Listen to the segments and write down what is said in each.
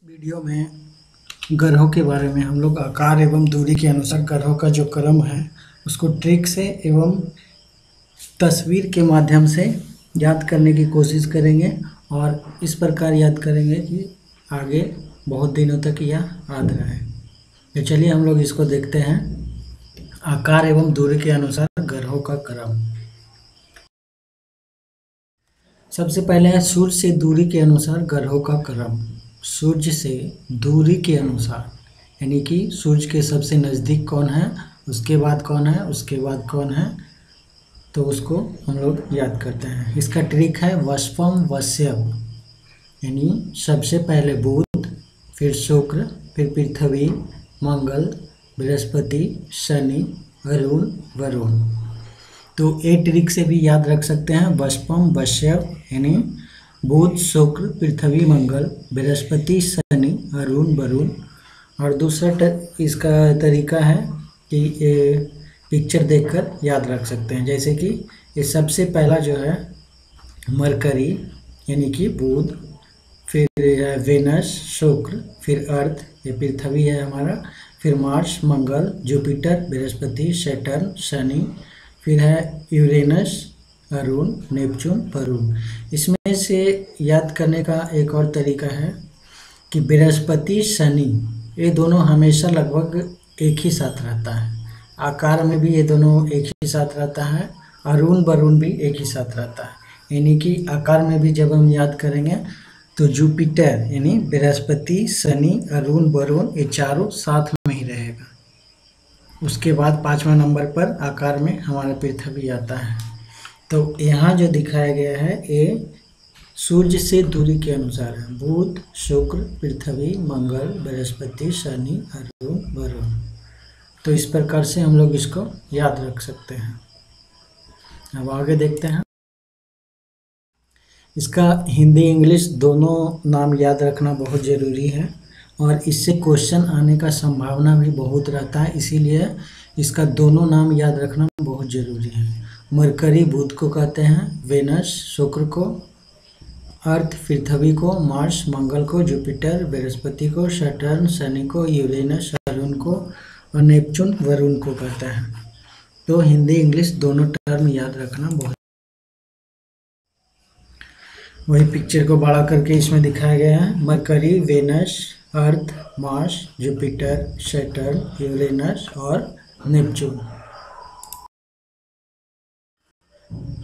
Video में ग्रहों के बारे में हम लोग आकार एवं दूरी के अनुसार ग्रहों का जो क्रम है उसको ट्रिक से एवं तस्वीर के माध्यम से याद करने की कोशिश करेंगे और इस प्रकार याद करेंगे कि आगे बहुत दिनों तक यह याद रहे। तो चलिए हम लोग इसको देखते हैं। आकार एवं दूरी के अनुसार ग्रहों का क्रम। सबसे पहले है सूर्य से दूरी के अनुसार ग्रहों का क्रम। सूर्य से दूरी के अनुसार यानी कि सूर्य के सबसे नज़दीक कौन है, उसके बाद कौन है, उसके बाद कौन है, तो उसको हम लोग याद करते हैं। इसका ट्रिक है वस्पम वस्यव, यानी सबसे पहले बुध, फिर शुक्र, फिर पृथ्वी, मंगल, बृहस्पति, शनि, अरुण, वरुण। तो ए ट्रिक से भी याद रख सकते हैं वस्पम वस्यव यानी बुध, शुक्र, पृथ्वी, मंगल, बृहस्पति, शनि, अरुण, वरुण। और दूसरा इसका तरीका है कि पिक्चर देखकर याद रख सकते हैं। जैसे कि ये सबसे पहला जो है मरकरी यानी कि बुध, फिर वेनस, शुक्र, फिर अर्थ ये पृथ्वी है हमारा, फिर मार्स, मंगल, जुपिटर, बृहस्पति, सैटर्न, शनि, फिर है यूरेनस, अरुण, नेपच्यून, वरुण। इसमें से याद करने का एक और तरीका है कि बृहस्पति, शनि ये दोनों हमेशा लगभग एक ही साथ रहता है। आकार में भी ये दोनों एक ही साथ रहता है, अरुण वरुण भी एक ही साथ रहता है। यानी कि आकार में भी जब हम याद करेंगे तो जुपिटर यानी बृहस्पति, शनि, अरुण, वरुण ये चारों साथ में ही रहेगा। उसके बाद 5वां नंबर पर आकार में हमारा पृथ्वी आता है। तो यहाँ जो दिखाया गया है ये सूर्य से दूरी के अनुसार है। बुध, शुक्र, पृथ्वी, मंगल, बृहस्पति, शनि, अरुण, वरुण। तो इस प्रकार से हम लोग इसको याद रख सकते हैं। अब आगे देखते हैं। इसका हिंदी इंग्लिश दोनों नाम याद रखना बहुत ज़रूरी है और इससे क्वेश्चन आने का संभावना भी बहुत रहता है, इसीलिए इसका दोनों नाम याद रखना बहुत ज़रूरी है। मरकरी बुध को कहते हैं, वेनस शुक्र को, अर्थ पृथ्वी को, मार्स मंगल को, जुपिटर बृहस्पति को, सैटर्न शनि को, यूरेनस अरुण को और नेपच्यून वरुण को कहते हैं। तो हिंदी इंग्लिश दोनों टर्म याद रखना बहुत। वही पिक्चर को बड़ा करके इसमें दिखाया गया है। Mercury, Venus, Earth, Mars, Jupiter, Saturn, Uranus और नेपच्यून।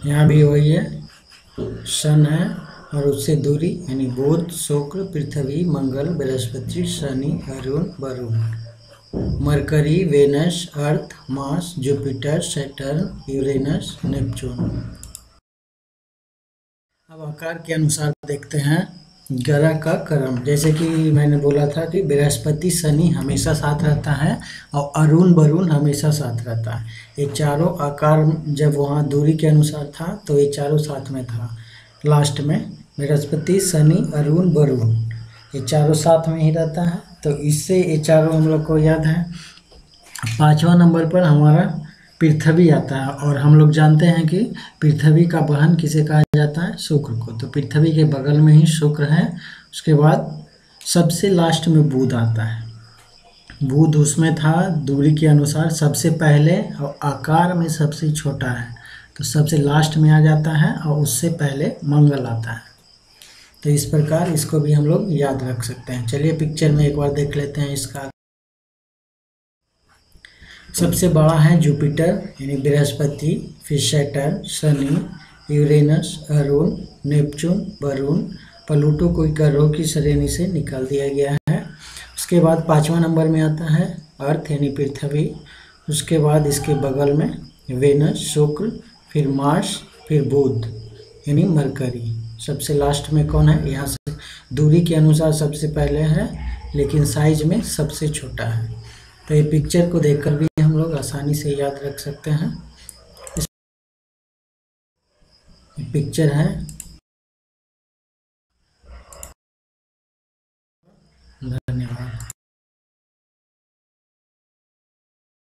यहाँ भी वही है, सन है और उससे दूरी यानी बुध, शुक्र, पृथ्वी, मंगल, बृहस्पति, शनि, अरुण, वरुण। Mercury, Venus, Earth, Mars, Jupiter, Saturn, Uranus, Neptune. अब आकार के अनुसार देखते हैं ग्रह का क्रम। जैसे कि मैंने बोला था कि बृहस्पति, शनि हमेशा साथ रहता है और अरुण वरुण हमेशा साथ रहता है। ये चारों आकार जब वहाँ दूरी के अनुसार था तो ये चारों साथ में था। लास्ट में बृहस्पति, शनि, अरुण, वरुण ये चारों साथ में ही रहता है। तो इससे ये चारों हम लोग को याद है। 5वां नंबर पर हमारा पृथ्वी आता है और हम लोग जानते हैं कि पृथ्वी का बहन किसे कहा जाता है, शुक्र को। तो पृथ्वी के बगल में ही शुक्र है। उसके बाद सबसे लास्ट में बुध आता है। बुध उसमें था दूरी के अनुसार सबसे पहले और आकार में सबसे छोटा है, तो सबसे लास्ट में आ जाता है और उससे पहले मंगल आता है। तो इस प्रकार इसको भी हम लोग याद रख सकते हैं। चलिए पिक्चर में एक बार देख लेते हैं। इसका सबसे बड़ा है जुपिटर यानी बृहस्पति, फिर Saturn, Shani, Uranus, Arun, Neptune, Varun. Pluto को ग्रहों की श्रेणी से निकाल दिया गया है। उसके बाद 5वां नंबर में आता है अर्थ यानी पृथ्वी। उसके बाद इसके बगल में वेनस, शुक्र, फिर मार्स, फिर बुध यानी मरकरी। सबसे लास्ट में कौन है, यहाँ से दूरी के अनुसार सबसे पहले है लेकिन साइज में सबसे छोटा है। तो ये पिक्चर को देखकर भी हम लोग आसानी से याद रख सकते हैं। पिक्चर है